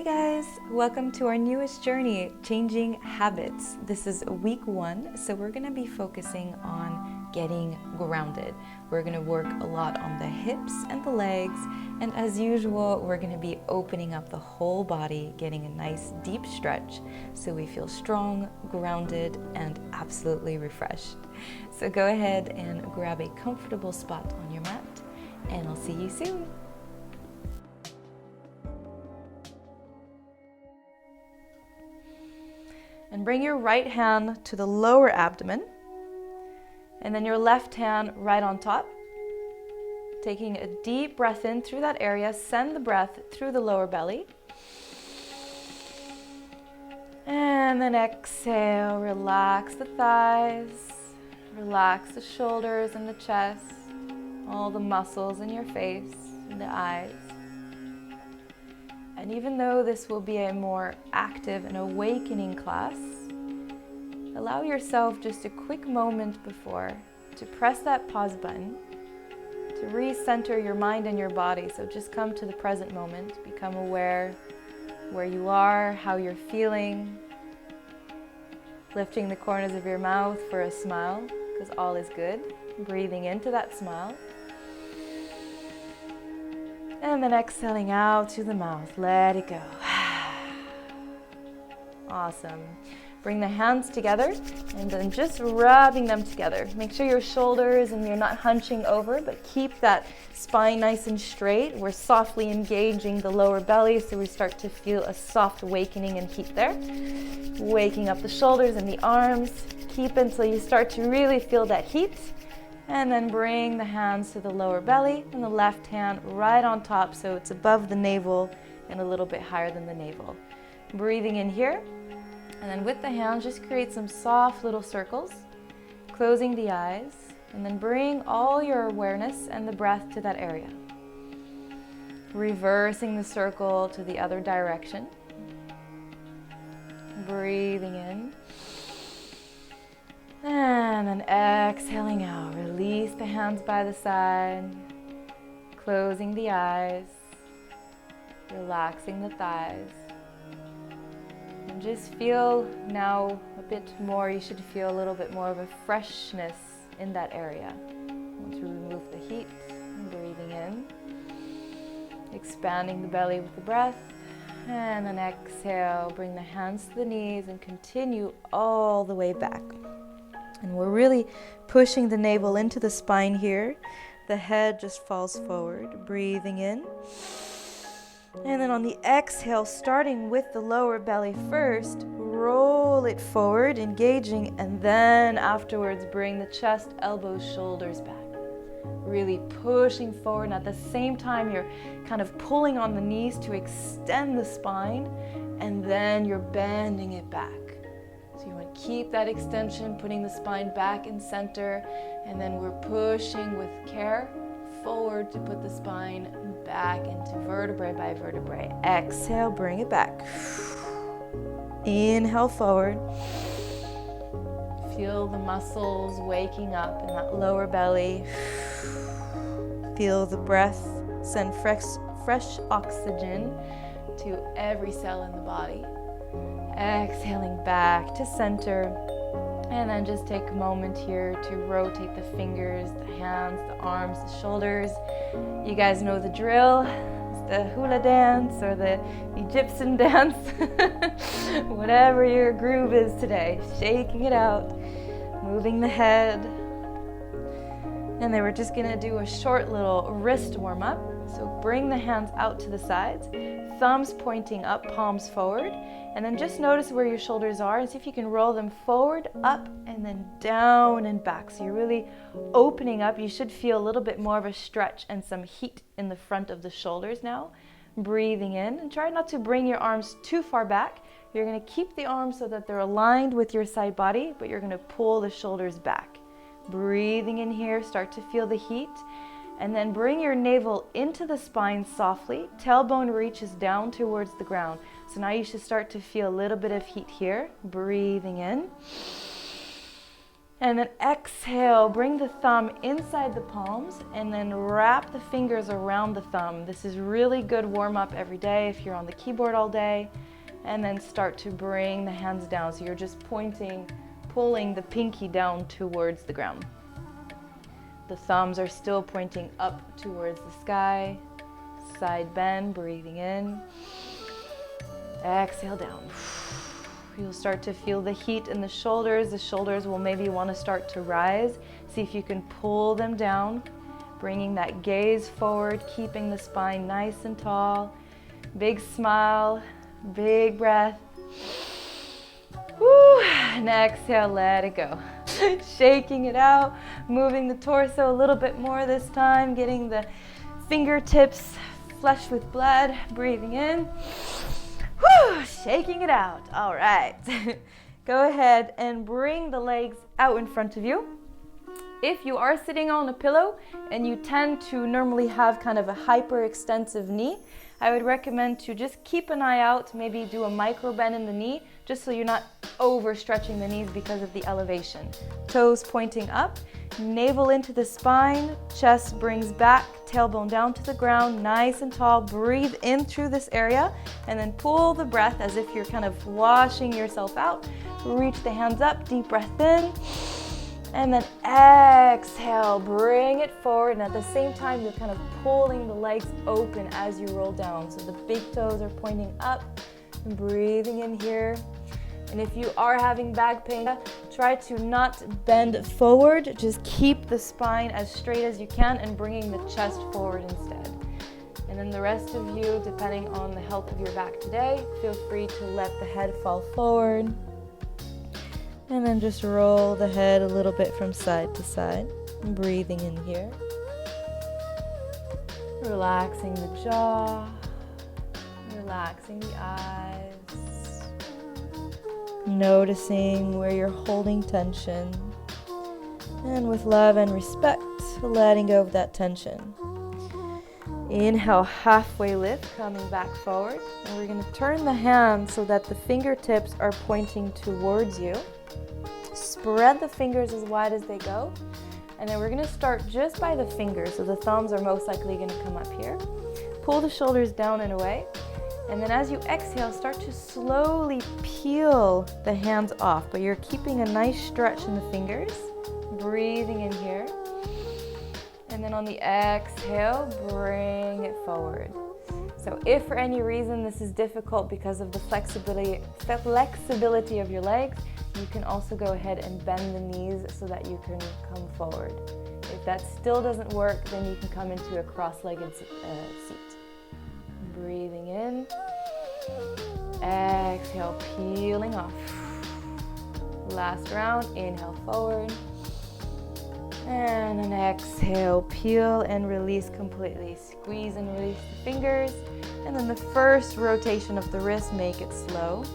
guys, welcome to our newest journey, Changing Habits. This is week 1, so we're going to be focusing on getting grounded. We're going to work a lot on the hips and the legs, and as usual, we're going to be opening up the whole body, getting a nice deep stretch so we feel strong, grounded, and absolutely refreshed. So go ahead and grab a comfortable spot on your mat, and I'll see you soon. And bring your right hand to the lower abdomen, and then your left hand right on top. Taking a deep breath in through that area, send the breath through the lower belly. And then exhale, relax the thighs, relax the shoulders and the chest, all the muscles in your face and the eyes. And even though this will be a more active and awakening class, allow yourself just a quick moment before to press that pause button, to recenter your mind and your body. So just come to the present moment, become aware where you are, how you're feeling, lifting the corners of your mouth for a smile, because all is good. Breathing into that smile. And then exhaling out through the mouth. Let it go. Awesome. Bring the hands together and then just rubbing them together. Make sure your shoulders and you're not hunching over, but keep that spine nice and straight. We're softly engaging the lower belly, so we start to feel a soft awakening and heat there. Waking up the shoulders and the arms. Keep until you start to really feel that heat. And then bring the hands to the lower belly and the left hand right on top so it's above the navel and a little bit higher than the navel. Breathing in here, and then with the hands just create some soft little circles, closing the eyes, and then bring all your awareness and the breath to that area. Reversing the circle to the other direction. Breathing in. And then exhaling out, release the hands by the side, closing the eyes, relaxing the thighs. And just feel now a bit more, you should feel a little bit more of a freshness in that area. Once we remove the heat, breathing in, expanding the belly with the breath, and then exhale, bring the hands to the knees and continue all the way back. And we're really pushing the navel into the spine here. The head just falls forward, breathing in. And then on the exhale, starting with the lower belly first, roll it forward, engaging, and then afterwards bring the chest, elbows, shoulders back. Really pushing forward, and at the same time you're kind of pulling on the knees to extend the spine, and then you're bending it back. So you want to keep that extension, putting the spine back in center, and then we're pushing with care forward to put the spine back into vertebrae by vertebrae. Exhale, bring it back. Inhale forward. Feel the muscles waking up in that lower belly. Feel the breath send fresh oxygen to every cell in the body. Exhaling back to center, and then just take a moment here to rotate the fingers, the hands, the arms, the shoulders. You guys know the drill. It's the hula dance or the Egyptian dance. Whatever your groove is today, shaking it out, moving the head. And then we're just gonna do a short little wrist warm up. So bring the hands out to the sides, thumbs pointing up, palms forward. And then just notice where your shoulders are and see if you can roll them forward, up, and then down and back. So you're really opening up. You should feel a little bit more of a stretch and some heat in the front of the shoulders now. Breathing in, and try not to bring your arms too far back. You're going to keep the arms so that they're aligned with your side body, but you're going to pull the shoulders back. Breathing in here, start to feel the heat. And then bring your navel into the spine softly. Tailbone reaches down towards the ground. So now you should start to feel a little bit of heat here. Breathing in. And then exhale, bring the thumb inside the palms and then wrap the fingers around the thumb. This is really good warm up every day if you're on the keyboard all day. And then start to bring the hands down. So you're just pointing, pulling the pinky down towards the ground. The thumbs are still pointing up towards the sky. Side bend, breathing in. Exhale down. You'll start to feel the heat in the shoulders. The shoulders will maybe want to start to rise. See if you can pull them down, bringing that gaze forward, keeping the spine nice and tall. Big smile, big breath. Woo. And exhale, let it go. Shaking it out, moving the torso a little bit more this time, getting the fingertips flush with blood, breathing in. Whew, shaking it out. All right. Go ahead and bring the legs out in front of you. If you are sitting on a pillow and you tend to normally have kind of a hyperextensive knee, I would recommend to just keep an eye out, maybe do a micro bend in the knee, just so you're not overstretching the knees because of the elevation. Toes pointing up, navel into the spine, chest brings back, tailbone down to the ground, nice and tall. Breathe in through this area and then pull the breath as if you're kind of washing yourself out. Reach the hands up, deep breath in. And then exhale, bring it forward, and at the same time, you're kind of pulling the legs open as you roll down. So the big toes are pointing up, and breathing in here. And if you are having back pain, try to not bend forward. Just keep the spine as straight as you can and bringing the chest forward instead. And then the rest of you, depending on the health of your back today, feel free to let the head fall forward. And then just roll the head a little bit from side to side. And breathing in here. Relaxing the jaw. Relaxing the eyes. Noticing where you're holding tension. And with love and respect, letting go of that tension. Inhale, halfway lift, coming back forward. And we're going to turn the hands so that the fingertips are pointing towards you. Spread the fingers as wide as they go. And then we're going to start just by the fingers. So the thumbs are most likely going to come up here. Pull the shoulders down and away. And then as you exhale, start to slowly peel the hands off. But you're keeping a nice stretch in the fingers. Breathing in here. And then on the exhale, bring it forward. So if for any reason this is difficult because of the flexibility of your legs, you can also go ahead and bend the knees so that you can come forward. If that still doesn't work, then you can come into a cross-legged seat. Breathing in. Exhale, peeling off. Last round, inhale forward. And an exhale, peel and release completely. Squeeze and release the fingers. And then the first rotation of the wrist, make it slow.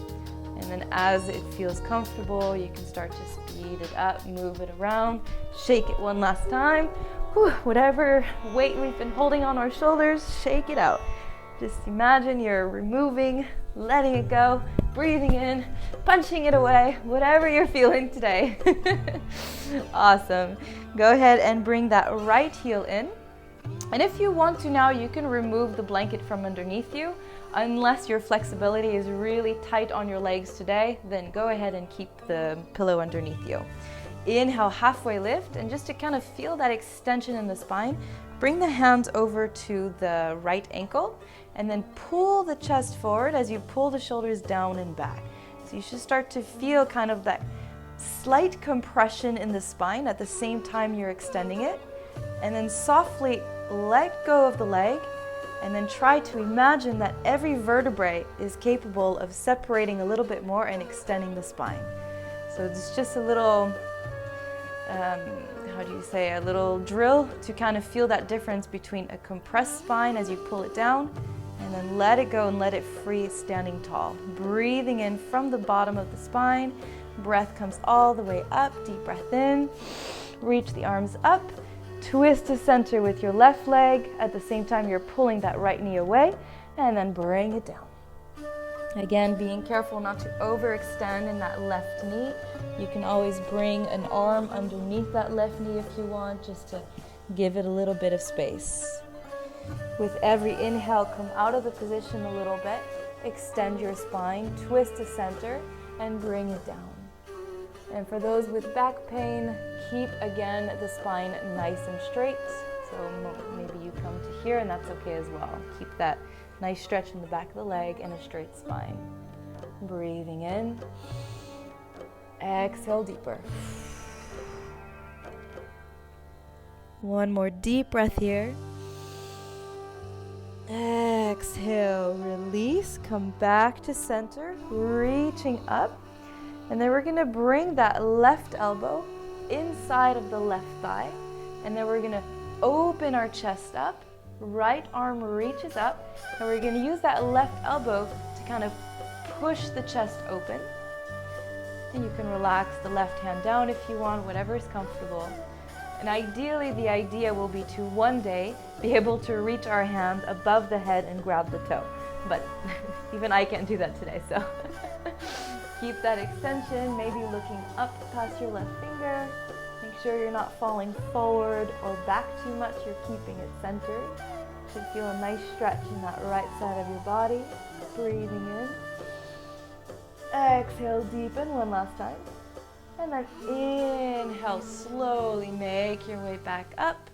And then as it feels comfortable, you can start to speed it up, move it around, shake it one last time. Whew, whatever weight we've been holding on our shoulders, shake it out. Just imagine you're removing, letting it go, breathing in, punching it away, whatever you're feeling today. Awesome. Go ahead and bring that right heel in. And if you want to now, you can remove the blanket from underneath you. Unless your flexibility is really tight on your legs today, then go ahead and keep the pillow underneath you. Inhale, halfway lift, and just to kind of feel that extension in the spine, bring the hands over to the right ankle and then pull the chest forward as you pull the shoulders down and back. So you should start to feel kind of that slight compression in the spine at the same time you're extending it. And then softly let go of the leg. And then try to imagine that every vertebrae is capable of separating a little bit more and extending the spine. So it's just a little, a little drill to kind of feel that difference between a compressed spine as you pull it down, and then let it go and let it free standing tall. Breathing in from the bottom of the spine. Breath comes all the way up. Deep breath in. Reach the arms up. Twist to center with your left leg. At the same time, you're pulling that right knee away, and then bring it down. Again, being careful not to overextend in that left knee. You can always bring an arm underneath that left knee if you want, just to give it a little bit of space. With every inhale, come out of the position a little bit, extend your spine, twist to center, and bring it down. And for those with back pain, keep again the spine nice and straight. So maybe you come to here, and that's okay as well. Keep that nice stretch in the back of the leg and a straight spine. Breathing in. Exhale deeper. One more deep breath here. Exhale, release, come back to center, reaching up. And then we're gonna bring that left elbow inside of the left thigh. And then we're gonna open our chest up, right arm reaches up, and we're gonna use that left elbow to kind of push the chest open. And you can relax the left hand down if you want, whatever is comfortable. And ideally, the idea will be to one day be able to reach our hand above the head and grab the toe. But even I can't do that today, so keep that extension, maybe looking up past your left finger. Make sure you're not falling forward or back too much, you're keeping it centered. Should feel a nice stretch in that right side of your body. Breathing in. Exhale, deepen one last time. And then inhale, slowly make your way back up.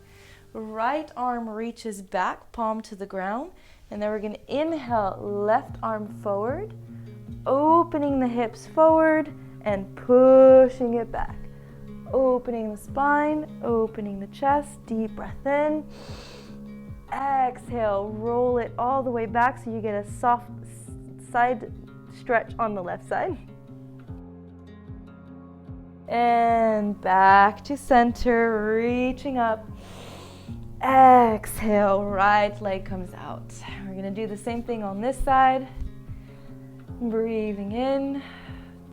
Right arm reaches back, palm to the ground. And then we're gonna inhale, left arm forward, opening the hips forward and pushing it back. Opening the spine, opening the chest, deep breath in. Exhale, roll it all the way back so you get a soft side stretch on the left side. And back to center, reaching up. Exhale, right leg comes out. We're gonna do the same thing on this side. Breathing in,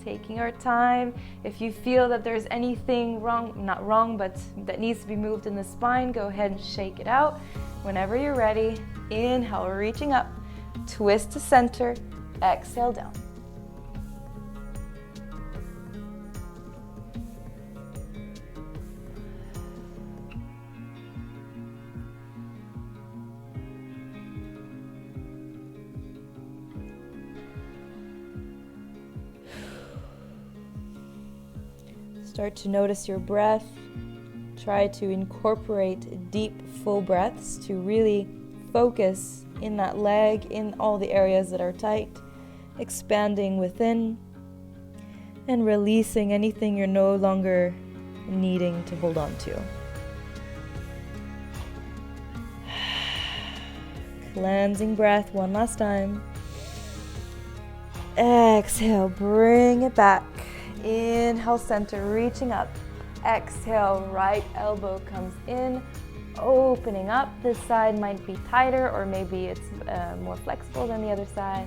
taking our time. If you feel that there's anything wrong, not wrong, but that needs to be moved in the spine, go ahead and shake it out. Whenever you're ready, inhale, reaching up, twist to center, exhale down. Start to notice your breath. Try to incorporate deep, full breaths to really focus in that leg, in all the areas that are tight, expanding within, and releasing anything you're no longer needing to hold on to. Cleansing breath one last time. Exhale, bring it back. Inhale, center, reaching up. Exhale, right elbow comes in, opening up. This side might be tighter or maybe it's more flexible than the other side.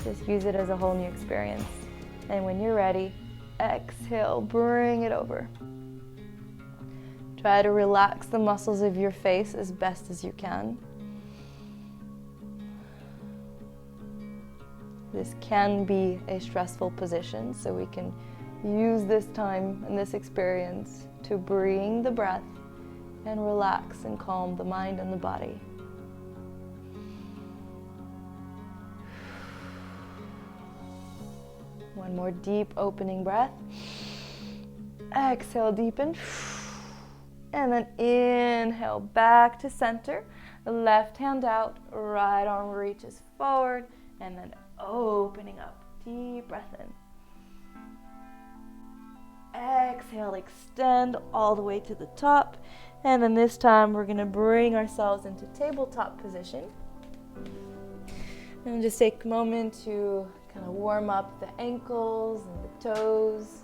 Just use it as a whole new experience. And when you're ready, exhale, bring it over. Try to relax the muscles of your face as best as you can. This can be a stressful position, so we can use this time and this experience to bring the breath and relax and calm the mind and the body. One more deep opening breath. Exhale, deepen. And then inhale, back to center. Left hand out, right arm reaches forward, and then opening up. Deep breath in. Exhale, extend all the way to the top. And then this time we're going to bring ourselves into tabletop position. And just take a moment to kind of warm up the ankles and the toes.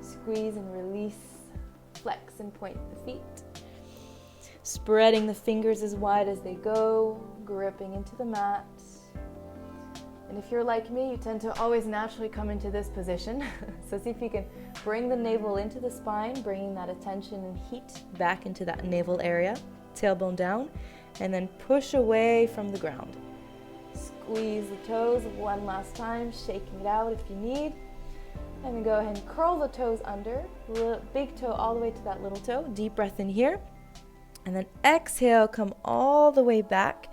Squeeze and release. Flex and point the feet. Spreading the fingers as wide as they go. Gripping into the mat. And if you're like me, you tend to always naturally come into this position. So see if you can bring the navel into the spine, bringing that attention and heat back into that navel area, tailbone down, and then push away from the ground. Squeeze the toes one last time, shaking it out if you need. And then go ahead and curl the toes under. Big toe all the way to that little toe. Deep breath in here. And then exhale, come all the way back.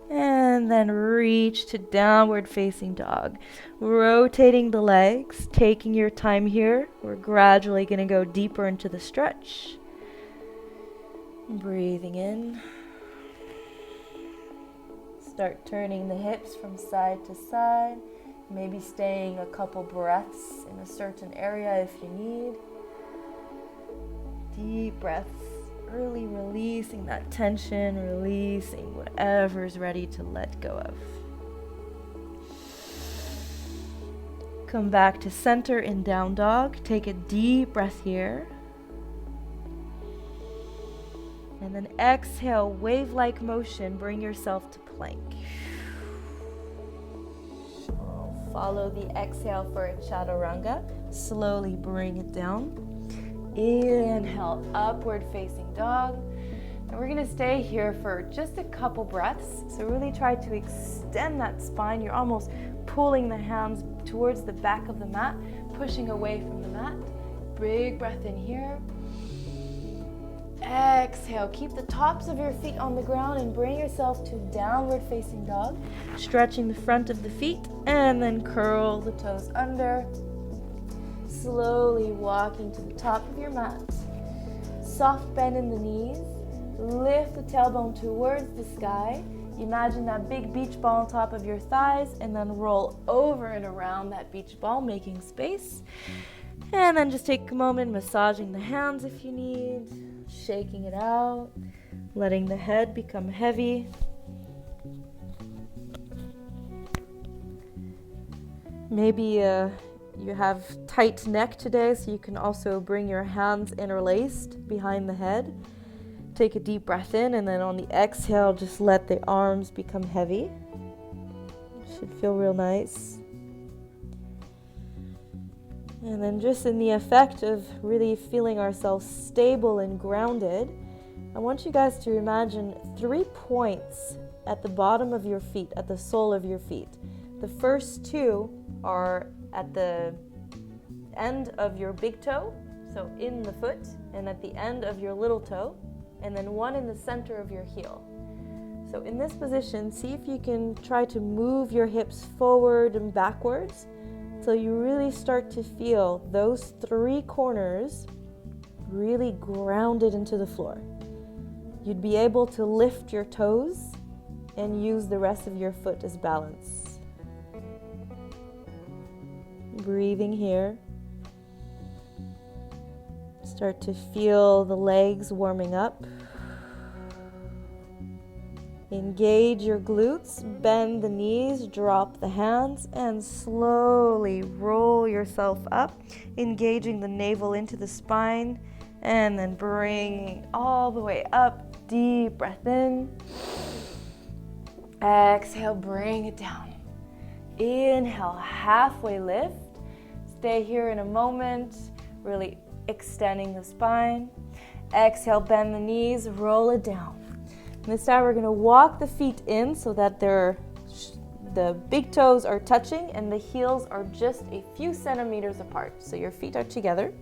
And then reach to downward facing dog. Rotating the legs, taking your time here. We're gradually going to go deeper into the stretch. Breathing in. Start turning the hips from side to side. Maybe staying a couple breaths in a certain area if you need. Deep breaths. Really releasing that tension, releasing whatever's ready to let go of. Come back to center in down dog. Take a deep breath here. And then exhale, wave-like motion. Bring yourself to plank. Follow the exhale for a chaturanga. Slowly bring it down. Inhale, upward facing dog. And we're gonna stay here for just a couple breaths. So really try to extend that spine. You're almost pulling the hands towards the back of the mat, pushing away from the mat. Big breath in here. Exhale, keep the tops of your feet on the ground and bring yourself to downward facing dog. Stretching the front of the feet and then curl the toes under. Slowly walking to the top of your mat. Soft bend in the knees. Lift the tailbone towards the sky. Imagine that big beach ball on top of your thighs and then roll over and around that beach ball, making space. And then just take a moment massaging the hands if you need. Shaking it out. Letting the head become heavy. Maybe you have tight neck today, so you can also bring your hands interlaced behind the head. Take a deep breath in, and then on the exhale, just let the arms become heavy. Should feel real nice. And then just in the effect of really feeling ourselves stable and grounded, I want you guys to imagine 3 points at the bottom of your feet, at the sole of your feet. The first 2 are at the end of your big toe, so in the foot, and at the end of your little toe, and then 1 in the center of your heel. So in this position, see if you can try to move your hips forward and backwards so you really start to feel those 3 corners really grounded into the floor. You'd be able to lift your toes and use the rest of your foot as balance. Breathing here. Start to feel the legs warming up. Engage your glutes, bend the knees, drop the hands, and slowly roll yourself up, engaging the navel into the spine, and then bringing all the way up. Deep breath in. Exhale, bring it down. Inhale, halfway lift. Stay here in a moment, really extending the spine. Exhale, bend the knees, roll it down. And this time we're going to walk the feet in so that the big toes are touching and the heels are just a few centimeters apart. So your feet are together.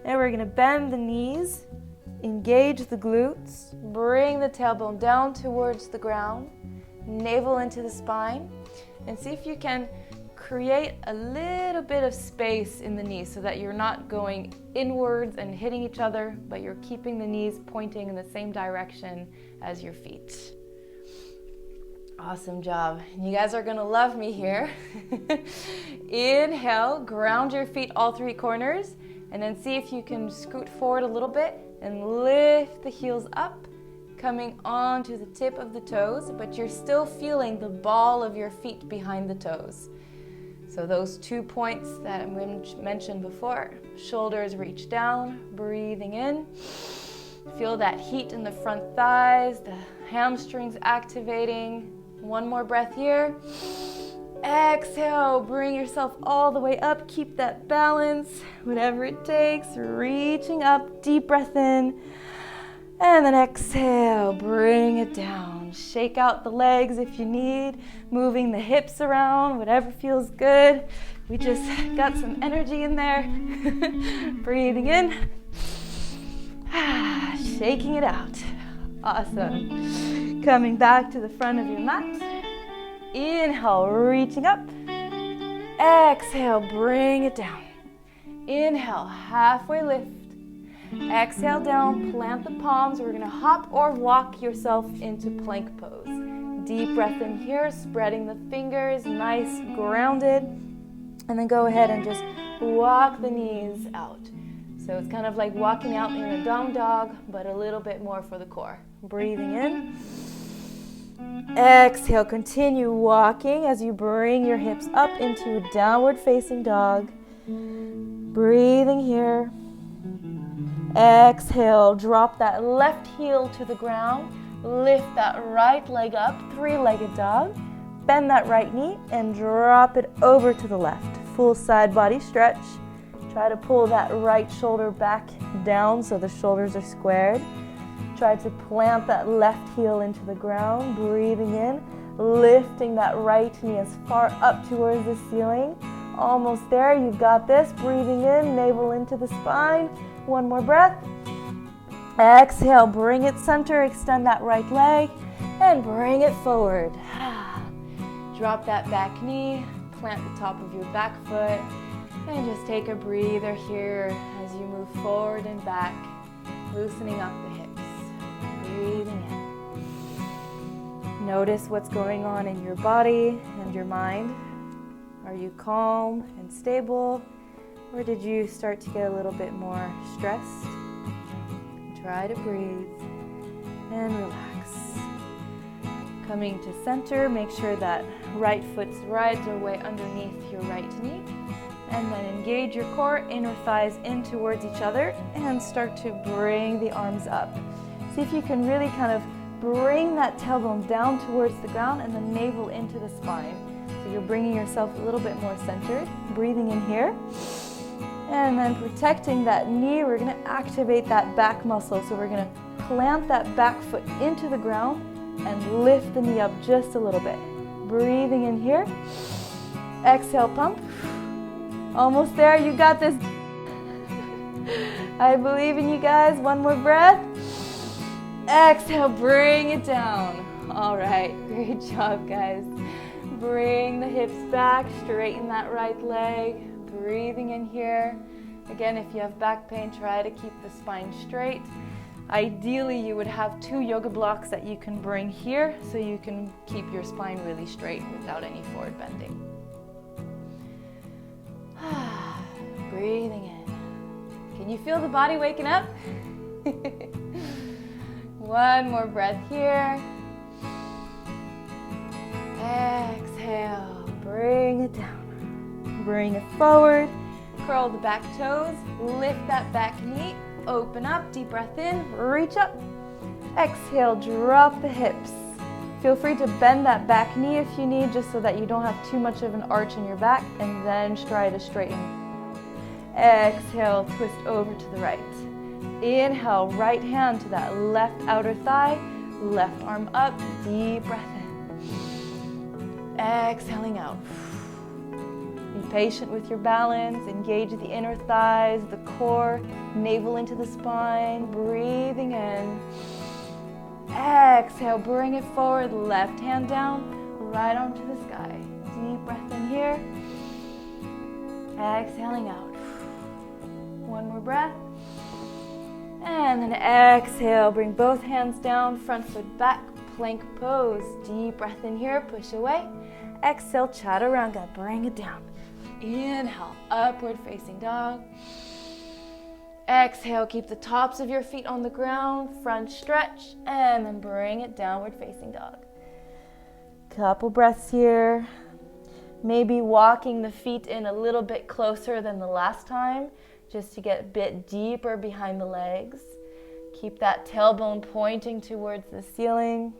And we're going to bend the knees, engage the glutes, bring the tailbone down towards the ground, navel into the spine, and see if you can create a little bit of space in the knees so that you're not going inwards and hitting each other, but you're keeping the knees pointing in the same direction as your feet. Awesome job. You guys are gonna love me here. Inhale, ground your feet all 3 corners, and then see if you can scoot forward a little bit and lift the heels up, coming onto the tip of the toes, but you're still feeling the ball of your feet behind the toes. So those 2 points that I mentioned before, shoulders reach down, breathing in. Feel that heat in the front thighs, the hamstrings activating. 1 more breath here. Exhale, bring yourself all the way up. Keep that balance, whatever it takes. Reaching up, deep breath in. And then exhale, bring it down. shake out the legs if you need, moving the hips around, whatever feels good. We just got some energy in there. Breathing in, shaking it out. Awesome. Coming back to the front of your mat. Inhale, reaching up. Exhale, bring it down. Inhale, halfway lift. Exhale down, plant the palms. We're gonna hop or walk yourself into plank pose. Deep breath in here, spreading the fingers, nice, grounded. And then go ahead and just walk the knees out. So it's kind of like walking out in a down dog, but a little bit more for the core. Breathing in. Exhale, continue walking as you bring your hips up into a downward facing dog. Breathing here. Exhale, drop that left heel to the ground. Lift that right leg up, three-legged dog. Bend that right knee and drop it over to the left. Full side body stretch. Try to pull that right shoulder back down so the shoulders are squared. Try to plant that left heel into the ground. Breathing in, lifting that right knee as far up towards the ceiling. Almost there, you've got this. Breathing in, navel into the spine. One more breath. Exhale, bring it center, extend that right leg, and bring it forward. Drop that back knee, plant the top of your back foot, and just take a breather here as you move forward and back, loosening up the hips. Breathing in. Notice what's going on in your body and your mind. Are you calm and stable, or did you start to get a little bit more stressed? Try to breathe and relax. Coming to center, make sure that right foot's rides are way underneath your right knee. And then engage your core, inner thighs in towards each other, and start to bring the arms up. See if you can really kind of bring that tailbone down towards the ground and the navel into the spine. So you're bringing yourself a little bit more centered. Breathing in here. And then protecting that knee, we're going to activate that back muscle. So we're going to plant that back foot into the ground and lift the knee up just a little bit. Breathing in here. Exhale, pump. Almost there, you got this. I believe in you guys. One more breath. Exhale, bring it down. All right, great job, guys. Bring the hips back, straighten that right leg. Breathing in here. Again, if you have back pain, try to keep the spine straight. Ideally, you would have 2 yoga blocks that you can bring here so you can keep your spine really straight without any forward bending. Breathing in. Can you feel the body waking up? One more breath here. Exhale. Bring it down. Bring it forward. Curl the back toes. Lift that back knee. Open up. Deep breath in. Reach up. Exhale. Drop the hips. Feel free to bend that back knee if you need, just so that you don't have too much of an arch in your back, and then try to straighten. Exhale, twist over to the right. Inhale, right hand to that left outer thigh, left arm up, deep breath in. Exhaling out. Be patient with your balance, engage the inner thighs, the core, navel into the spine, breathing in. Exhale, bring it forward, left hand down, right arm to the sky. Deep breath in here. Exhaling out. One more breath. And then exhale, bring both hands down, front foot back, plank pose. Deep breath in here, push away. Exhale, chaturanga, bring it down. Inhale, upward facing dog. Exhale, keep the tops of your feet on the ground, front stretch, and then bring it downward facing dog. Couple breaths here. Maybe walking the feet in a little bit closer than the last time, just to get a bit deeper behind the legs. Keep that tailbone pointing towards the ceiling.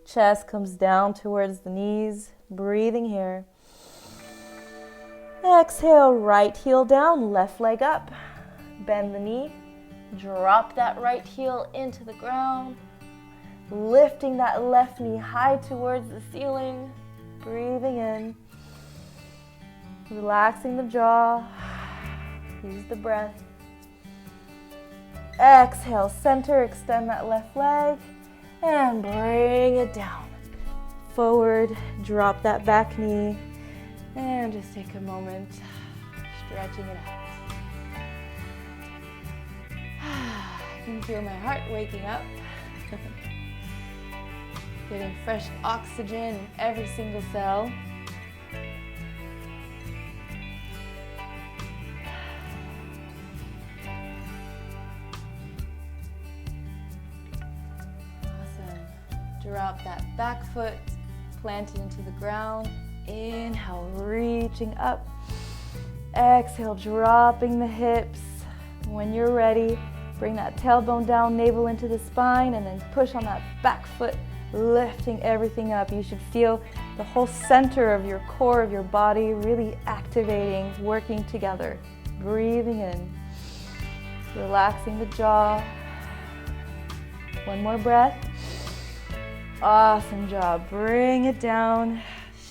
Chest comes down towards the knees. Breathing here. Exhale, right heel down, left leg up. Bend the knee. Drop that right heel into the ground. Lifting that left knee high towards the ceiling. Breathing in. Relaxing the jaw. Use the breath. Exhale, center, extend that left leg. And bring it down. Forward, drop that back knee. And just take a moment, stretching it out. I can feel my heart waking up. Getting fresh oxygen in every single cell. Drop that back foot, plant it into the ground. Inhale, reaching up. Exhale, dropping the hips. When you're ready, bring that tailbone down, navel into the spine, and then push on that back foot, lifting everything up. You should feel the whole center of your core of your body really activating, working together. Breathing in, relaxing the jaw. One more breath. Awesome job. Bring it down,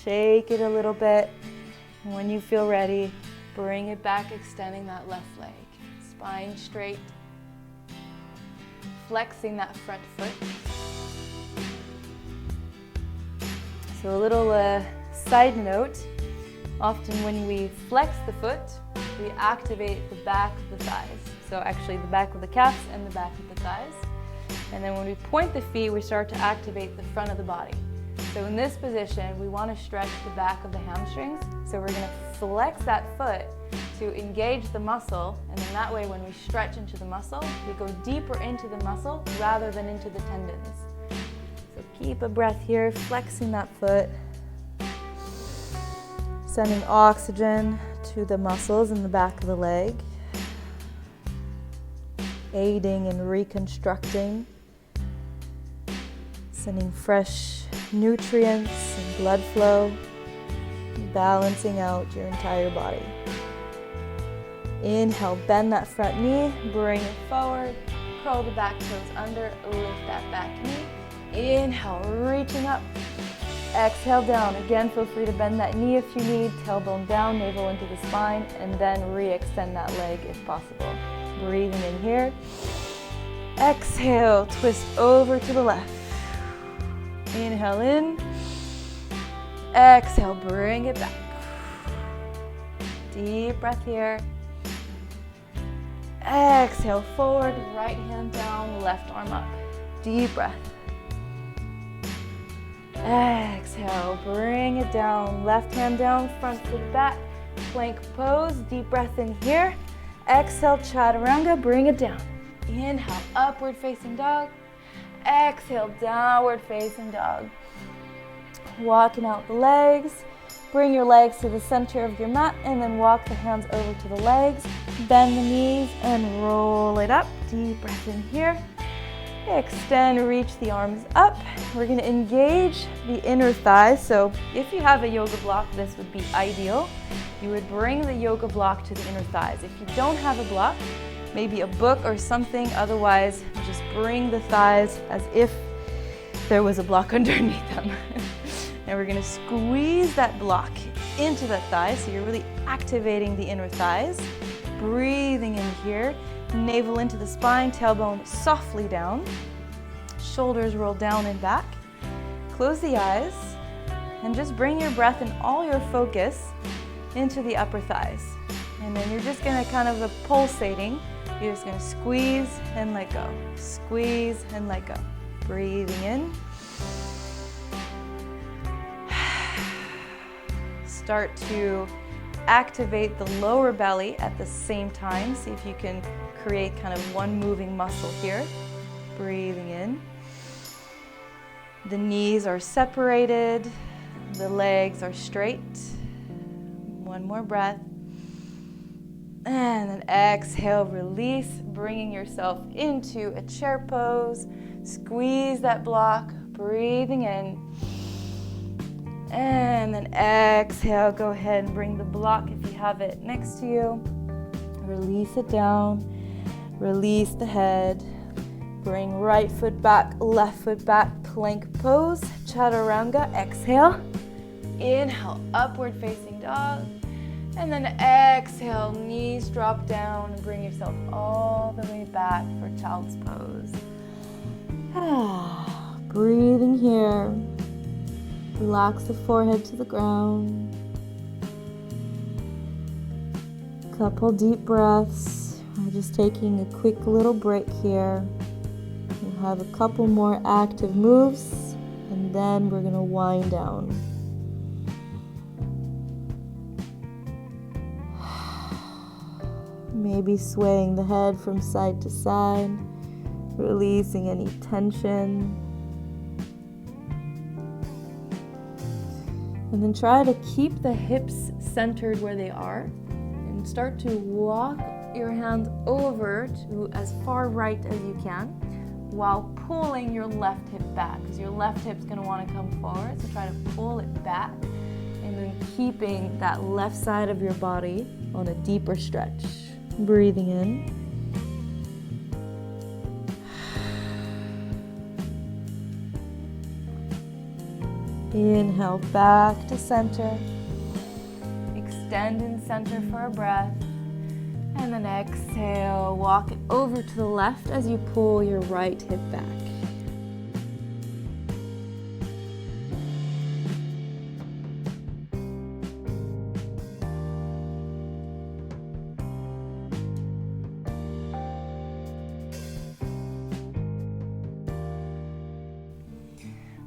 shake it a little bit. And when you feel ready, bring it back, extending that left leg. Spine straight. Flexing that front foot. So a little side note, often when we flex the foot, we activate the back of the thighs. So actually the back of the calves and the back of the thighs. And then when we point the feet, we start to activate the front of the body. So in this position, we want to stretch the back of the hamstrings. So we're going to flex that foot to engage the muscle. And then that way, when we stretch into the muscle, we go deeper into the muscle rather than into the tendons. So keep a breath here, flexing that foot. Sending oxygen to the muscles in the back of the leg. Aiding in reconstructing. Sending fresh nutrients and blood flow, balancing out your entire body. Inhale, bend that front knee, bring it forward, curl the back toes under, lift that back knee. Inhale, reaching up. Exhale down. Again, feel free to bend that knee if you need, tailbone down, navel into the spine, and then re-extend that leg if possible. Breathing in here. Exhale, twist over to the left. Inhale in. Exhale, bring it back. Deep breath here. Exhale, forward, right hand down, left arm up. Deep breath. Exhale, bring it down, left hand down, front to back, plank pose, deep breath in here. Exhale, chaturanga, bring it down. Inhale, upward facing dog. Exhale, downward facing dog. Walking out the legs. Bring your legs to the center of your mat and then walk the hands over to the legs. Bend the knees and roll it up. Deep breath in here. Extend, reach the arms up. We're going to engage the inner thighs. So if you have a yoga block, this would be ideal. You would bring the yoga block to the inner thighs. If you don't have a block, maybe a book or something. Otherwise, just bring the thighs as if there was a block underneath them. And we're going to squeeze that block into the thighs. So you're really activating the inner thighs. Breathing in here. Navel into the spine, tailbone softly down. Shoulders roll down and back. Close the eyes and just bring your breath and all your focus into the upper thighs. And then you're just going to kind of pulsating. You're just going to squeeze and let go. Squeeze and let go. Breathing in. Start to activate the lower belly at the same time. See if you can create kind of one moving muscle here. Breathing in. The knees are separated. The legs are straight. One more breath. And then exhale, release, bringing yourself into a chair pose. Squeeze that block, breathing in. And then exhale, go ahead and bring the block if you have it next to you. Release it down, release the head. Bring right foot back, left foot back, plank pose, chaturanga. Exhale. Inhale, upward facing dog. And then exhale, knees drop down and bring yourself all the way back for child's pose. Breathing here. Relax the forehead to the ground. Couple deep breaths. We're just taking a quick little break here. We'll have a couple more active moves and then we're going to wind down. Maybe swaying the head from side to side, releasing any tension. And then try to keep the hips centered where they are and start to walk your hands over to as far right as you can while pulling your left hip back, because your left hip's going to want to come forward. So try to pull it back and then keeping that left side of your body on a deeper stretch. Breathing in. Inhale back to center. Extend in center for a breath. And then exhale, walk it over to the left as you pull your right hip back.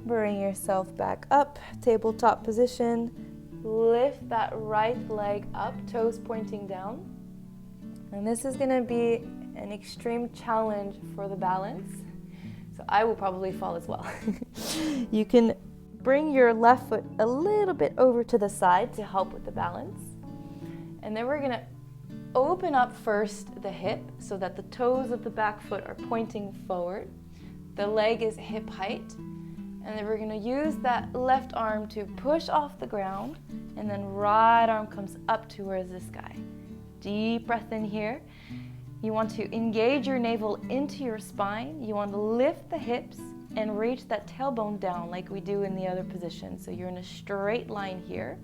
Bring yourself back up, tabletop position. Lift that right leg up, toes pointing down. And this is going to be an extreme challenge for the balance. So I will probably fall as well. You can bring your left foot a little bit over to the side to help with the balance. And then we're going to open up first the hip so that the toes of the back foot are pointing forward. The leg is hip height. And then we're going to use that left arm to push off the ground, and then right arm comes up towards the sky. Deep breath in here. You want to engage your navel into your spine. You want to lift the hips and reach that tailbone down like we do in the other position. So you're in a straight line here.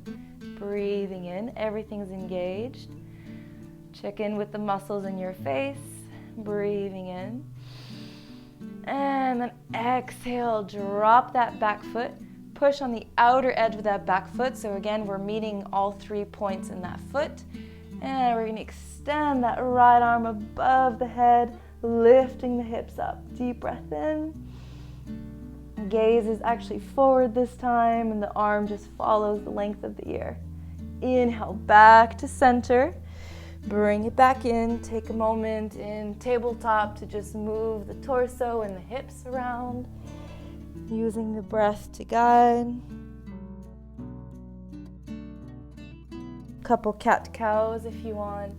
Breathing in, everything's engaged. Check in with the muscles in your face. Breathing in. And then exhale, drop that back foot, push on the outer edge of that back foot. So again, we're meeting all 3 points in that foot. And we're going to extend that right arm above the head, lifting the hips up. Deep breath in. Gaze is actually forward this time, and the arm just follows the length of the ear. Inhale, back to center. Bring it back in. Take a moment in tabletop to just move the torso and the hips around, using the breath to guide. Couple cat-cows if you want.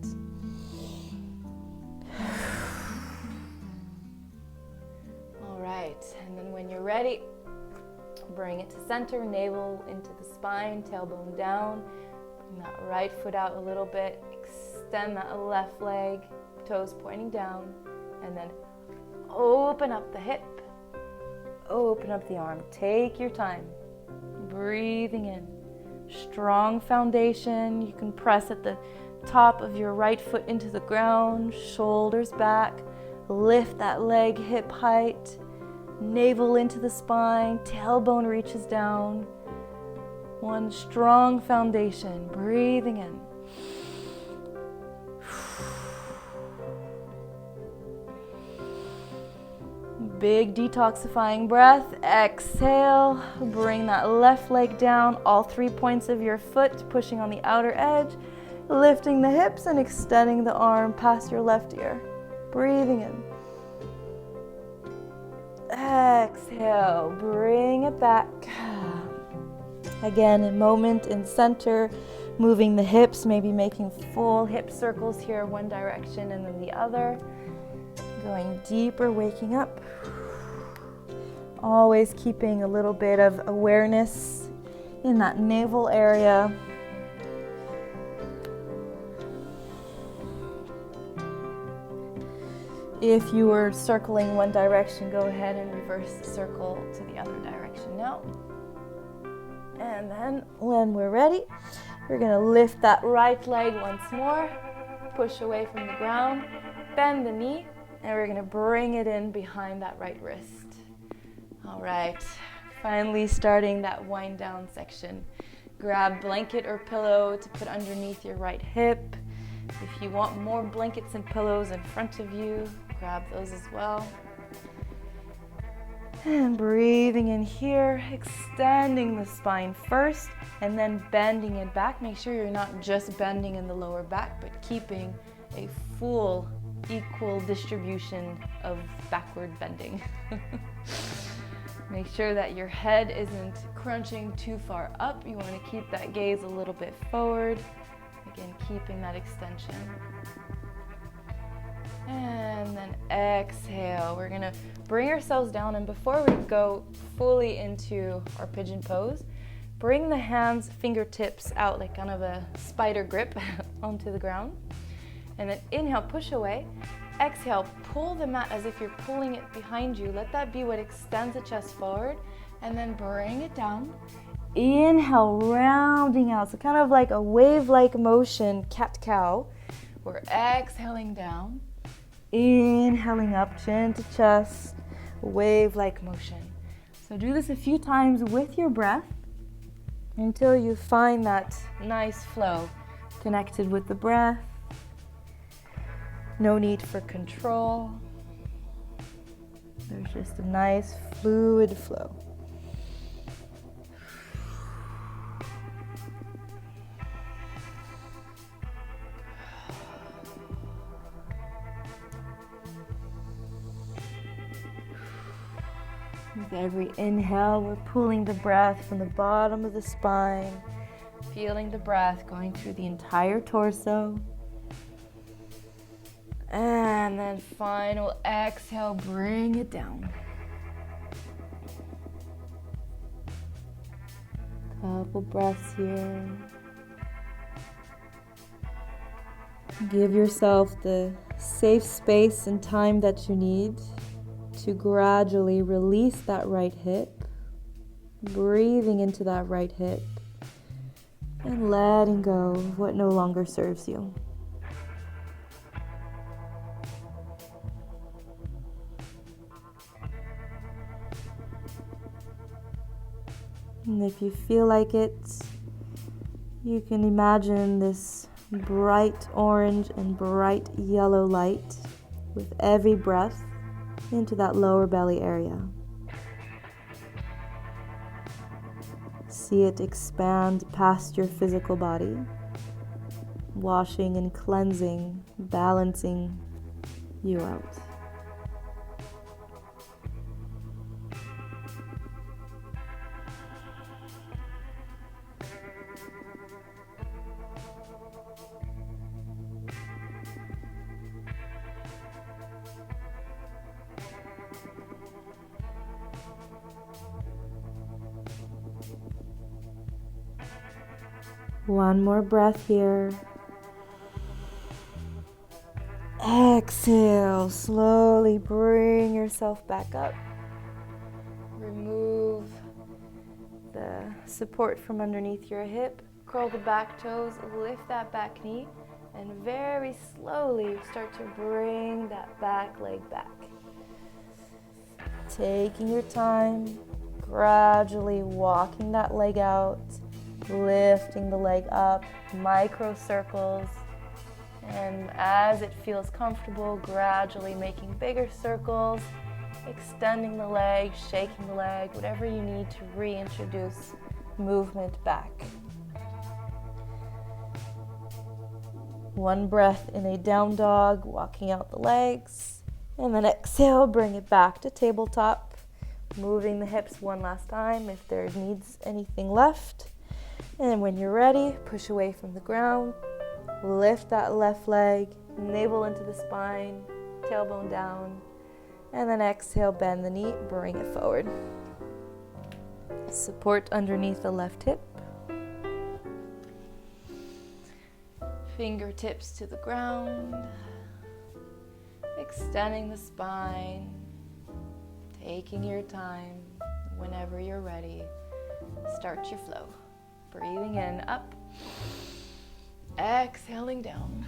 All right, and then when you're ready, bring it to center, navel into the spine, tailbone down. Bring that right foot out a little bit. Extend that left leg, toes pointing down, and then open up the hip, open up the arm. Take your time, breathing in. Strong foundation. You can press at the top of your right foot into the ground, shoulders back, lift that leg hip height, navel into the spine, tailbone reaches down. One strong foundation, breathing in. Big detoxifying breath. Exhale. Bring that left leg down, all 3 points of your foot, pushing on the outer edge, lifting the hips and extending the arm past your left ear. Breathing in. Exhale. Bring it back. Again, a moment in center, moving the hips, maybe making full hip circles here, one direction and then the other. Going deeper, waking up. Always keeping a little bit of awareness in that navel area. If you were circling one direction, go ahead and reverse the circle to the other direction now. And then when we're ready, we're gonna lift that right leg once more, push away from the ground, bend the knee, and we're gonna bring it in behind that right wrist. All right, finally starting that wind down section. Grab blanket or pillow to put underneath your right hip. If you want more blankets and pillows in front of you, grab those as well. And breathing in here, extending the spine first, and then bending it back. Make sure you're not just bending in the lower back, but keeping a full, equal distribution of backward bending. Make sure that your head isn't crunching too far up. You want to keep that gaze a little bit forward. Again, keeping that extension. And then exhale. We're gonna bring ourselves down, and before we go fully into our pigeon pose, bring the hands, fingertips out like kind of a spider grip onto the ground. And then inhale, push away. Exhale, pull the mat as if you're pulling it behind you. Let that be what extends the chest forward, and then bring it down. Inhale, rounding out, so kind of like a wave-like motion, cat-cow. We're exhaling down, inhaling up, chin to chest, wave-like motion. So do this a few times with your breath until you find that nice flow connected with the breath. No need for control. There's just a nice fluid flow. With every inhale, we're pulling the breath from the bottom of the spine, feeling the breath going through the entire torso. And then final exhale, bring it down. Couple breaths here. Give yourself the safe space and time that you need to gradually release that right hip, breathing into that right hip, and letting go of what no longer serves you. And if you feel like it, you can imagine this bright orange and bright yellow light with every breath into that lower belly area. See it expand past your physical body, washing and cleansing, balancing you out. One more breath here. Exhale, slowly bring yourself back up. Remove the support from underneath your hip. Curl the back toes, lift that back knee, and very slowly start to bring that back leg back. Taking your time, gradually walking that leg out, lifting the leg up, micro circles, and as it feels comfortable, gradually making bigger circles, extending the leg, shaking the leg, whatever you need to reintroduce movement back. One breath in a down dog, walking out the legs, and then exhale, bring it back to tabletop, moving the hips one last time if there needs anything left. And when you're ready, push away from the ground, lift that left leg, navel into the spine, tailbone down, and then exhale, bend the knee, bring it forward. Support underneath the left hip. Fingertips to the ground. extending the spine, taking your time. Whenever you're ready, start your flow. Breathing in, up. Exhaling down.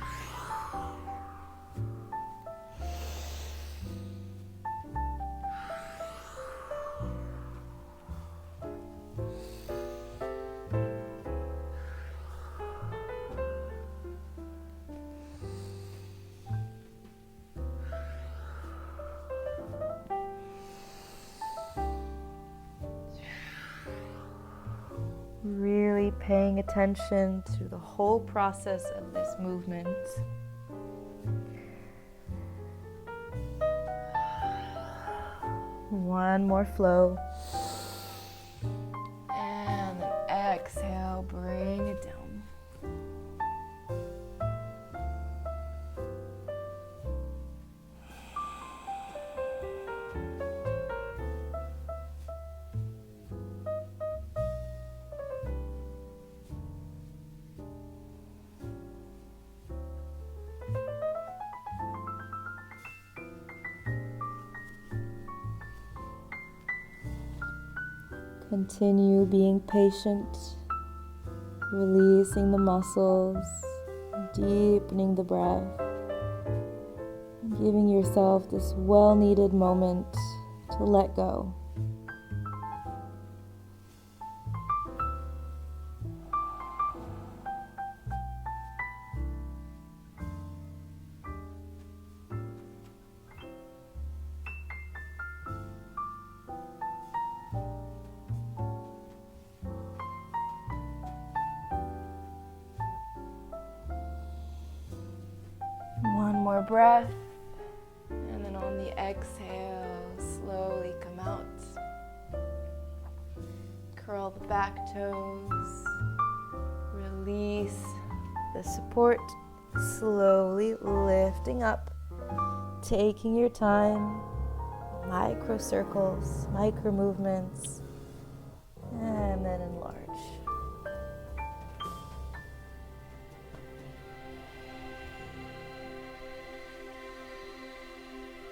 Really paying attention to the whole process of this movement. One more flow. And then exhale, bring it down. Continue being patient, releasing the muscles, deepening the breath, giving yourself this well-needed moment to let go. One more breath, and then on the exhale, slowly come out. Curl the back toes, release the support, slowly lifting up, taking your time, micro circles, micro movements, and then enlarge.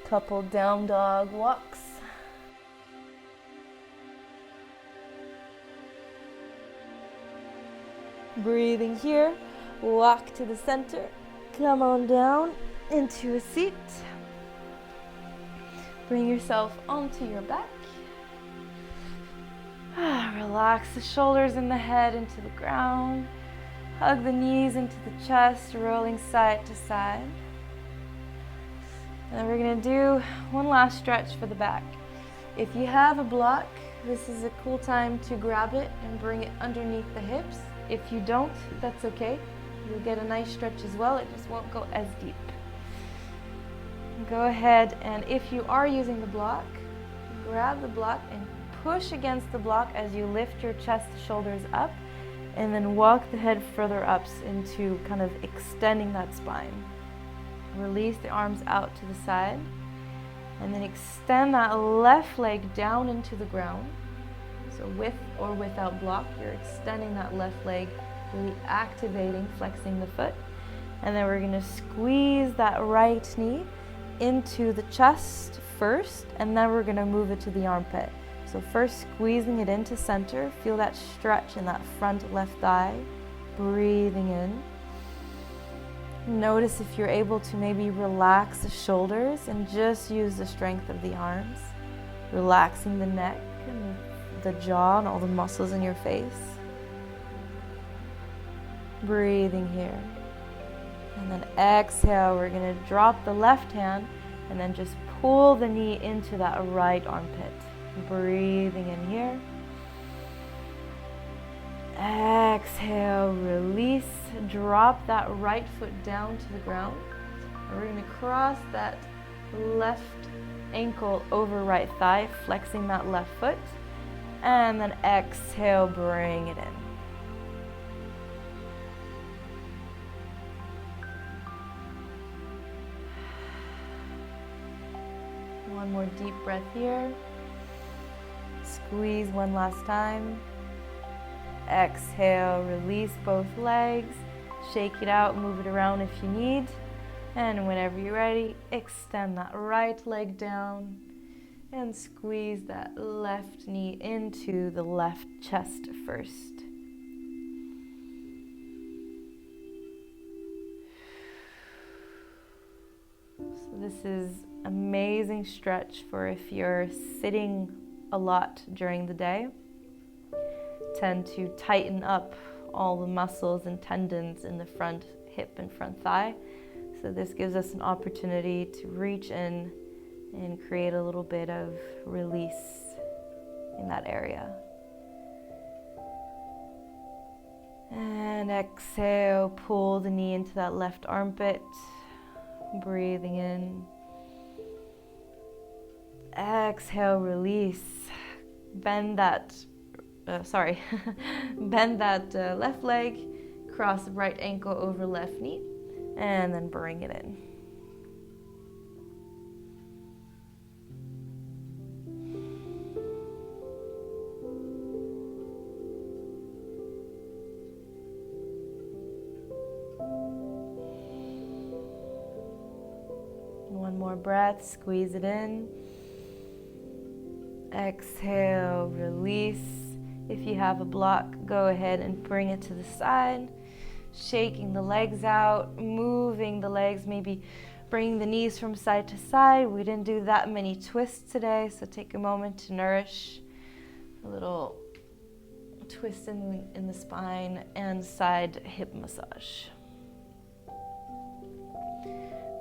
Couple down dog walks. Breathing here, walk to the center, come on down into a seat. Bring yourself onto your back. Relax the shoulders and the head into the ground. Hug the knees into the chest, rolling side to side. And then we're going to do one last stretch for the back. If you have a block, this is a cool time to grab it and bring it underneath the hips. If you don't, that's okay. You'll get a nice stretch as well. It just won't go as deep. Go ahead, and if you are using the block, grab the block and push against the block as you lift your chest, shoulders up, and then walk the head further up into kind of extending that spine. Release the arms out to the side, and then extend that left leg down into the ground. So with or without block, you're extending that left leg, really activating, flexing the foot. And then we're going to squeeze that right knee into the chest first, and then we're going to move it to the armpit. So first squeezing it into center, feel that stretch in that front left thigh, breathing in. Notice if you're able to maybe relax the shoulders and just use the strength of the arms, relaxing the neck and the jaw and all the muscles in your face. Breathing here. And then exhale, we're going to drop the left hand and then just pull the knee into that right armpit. Breathing in here. Exhale, release, drop that right foot down to the ground. And we're going to cross that left ankle over right thigh, flexing that left foot. And then exhale, bring it in. One more deep breath here. Squeeze one last time. Exhale, release both legs. Shake it out, move it around if you need. And whenever you're ready, extend that right leg down and squeeze that left knee into the left chest first. So this is amazing stretch for if you're sitting a lot during the day. Tend to tighten up all the muscles and tendons in the front hip and front thigh. So this gives us an opportunity to reach in and create a little bit of release in that area. And exhale, pull the knee into that left armpit, breathing in. Exhale, release. Bend that left leg, cross right ankle over left knee, and then bring it in. One more breath, squeeze it in. Exhale, release. If you have a block, go ahead and bring it to the side. Shaking the legs out, moving the legs, maybe bringing the knees from side to side. We didn't do that many twists today, so take a moment to nourish. A little twist in the spine and side hip massage.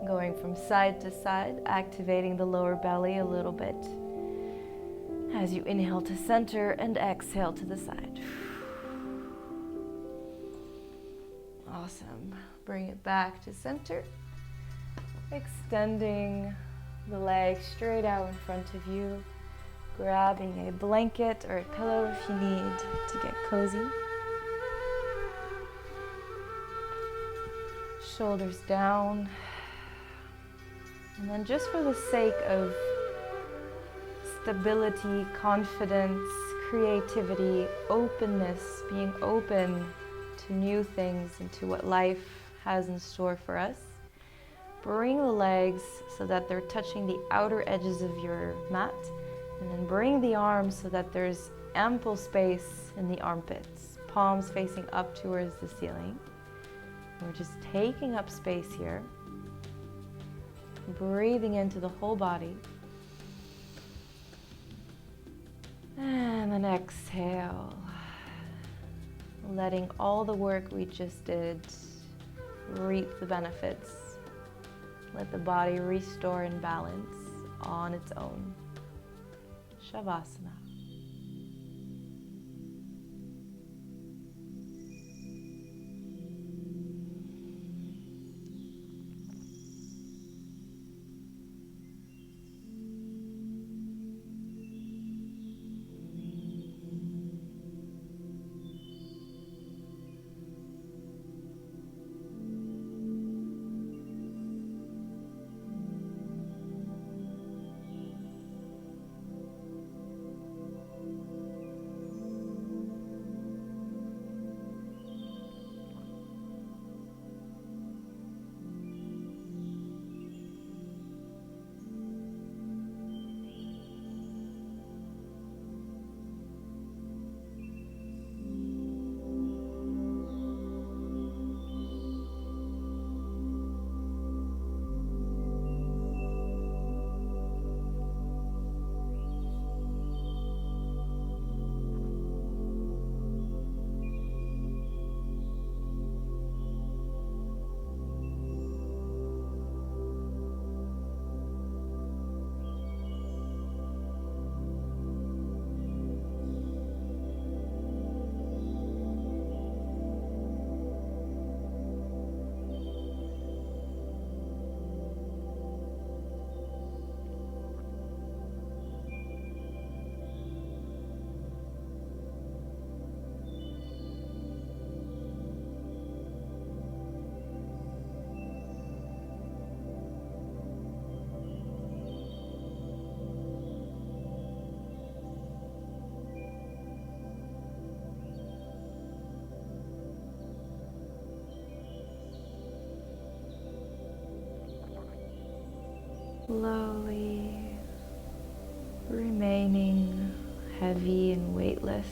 Going from side to side, activating the lower belly a little bit as you inhale to center and exhale to the side. Awesome. Bring it back to center. Extending the legs straight out in front of you. Grabbing a blanket or a pillow if you need to get cozy. Shoulders down. And then just for the sake of stability, confidence, creativity, openness, being open to new things and to what life has in store for us, bring the legs so that they're touching the outer edges of your mat, and then bring the arms so that there's ample space in the armpits, palms facing up towards the ceiling. We're just taking up space here. Breathing into the whole body. And then exhale. Letting all the work we just did reap the benefits. Let the body restore and balance on its own. Shavasana. slowly remaining heavy and weightless.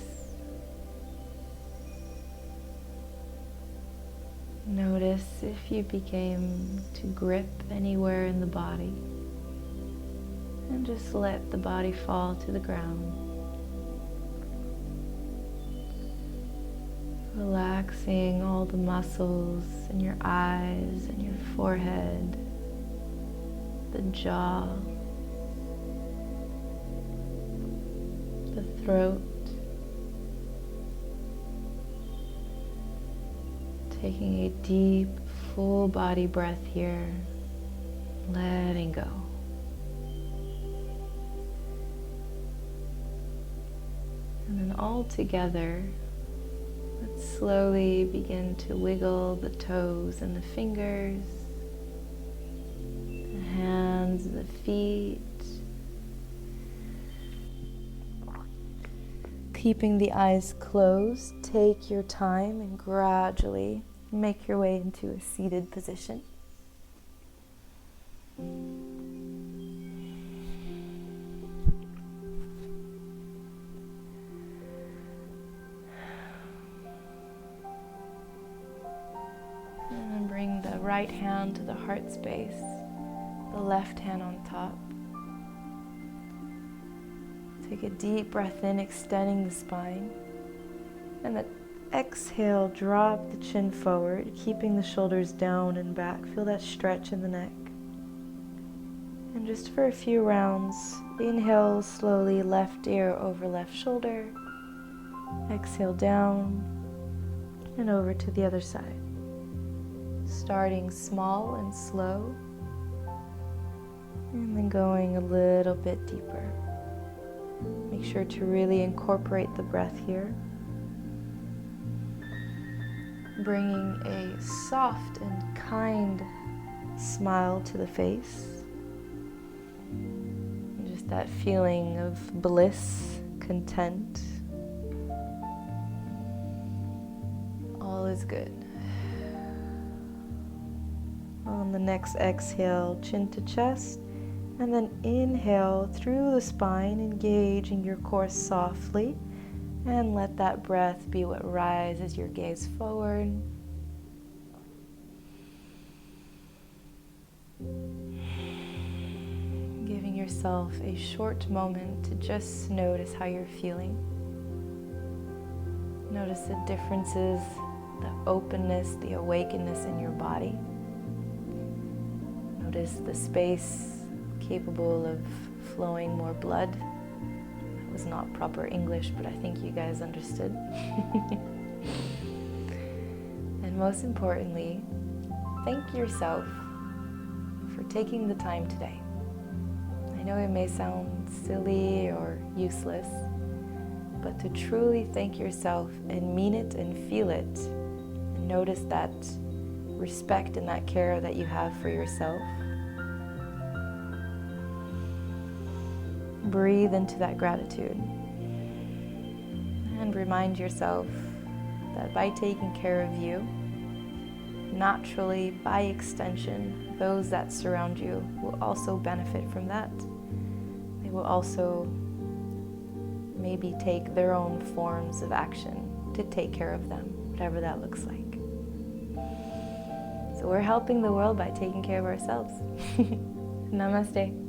Notice if you became to grip anywhere in the body, and just let the body fall to the ground. Relaxing all the muscles in your eyes and your forehead, the jaw, the throat. Taking a deep, full body breath here, letting go. And then all together, let's slowly begin to wiggle the toes and the fingers, the hands, the feet. Keeping the eyes closed, take your time and gradually make your way into a seated position. And then bring the right hand to the heart space, the left hand on top. Take a deep breath in, extending the spine. And then exhale, drop the chin forward, keeping the shoulders down and back. Feel that stretch in the neck. And just for a few rounds, inhale slowly, left ear over left shoulder. Exhale down and over to the other side. Starting small and slow, and then going a little bit deeper. Make sure to really incorporate the breath here. Bringing a soft and kind smile to the face. And just that feeling of bliss, content. All is good. On the next exhale, chin to chest. And then inhale through the spine, engaging your core softly. And let that breath be what rises your gaze forward. Giving yourself a short moment to just notice how you're feeling. Notice the differences, the openness, the awakeness in your body. Notice the space capable of flowing more blood. That was not proper English, but I think you guys understood. And most importantly, thank yourself for taking the time today. I know it may sound silly or useless, but to truly thank yourself and mean it and feel it, and notice that respect and that care that you have for yourself. Breathe into that gratitude and remind yourself that by taking care of you, naturally, by extension, those that surround you will also benefit from that. They will also maybe take their own forms of action to take care of them, whatever that looks like. So we're helping the world by taking care of ourselves. Namaste.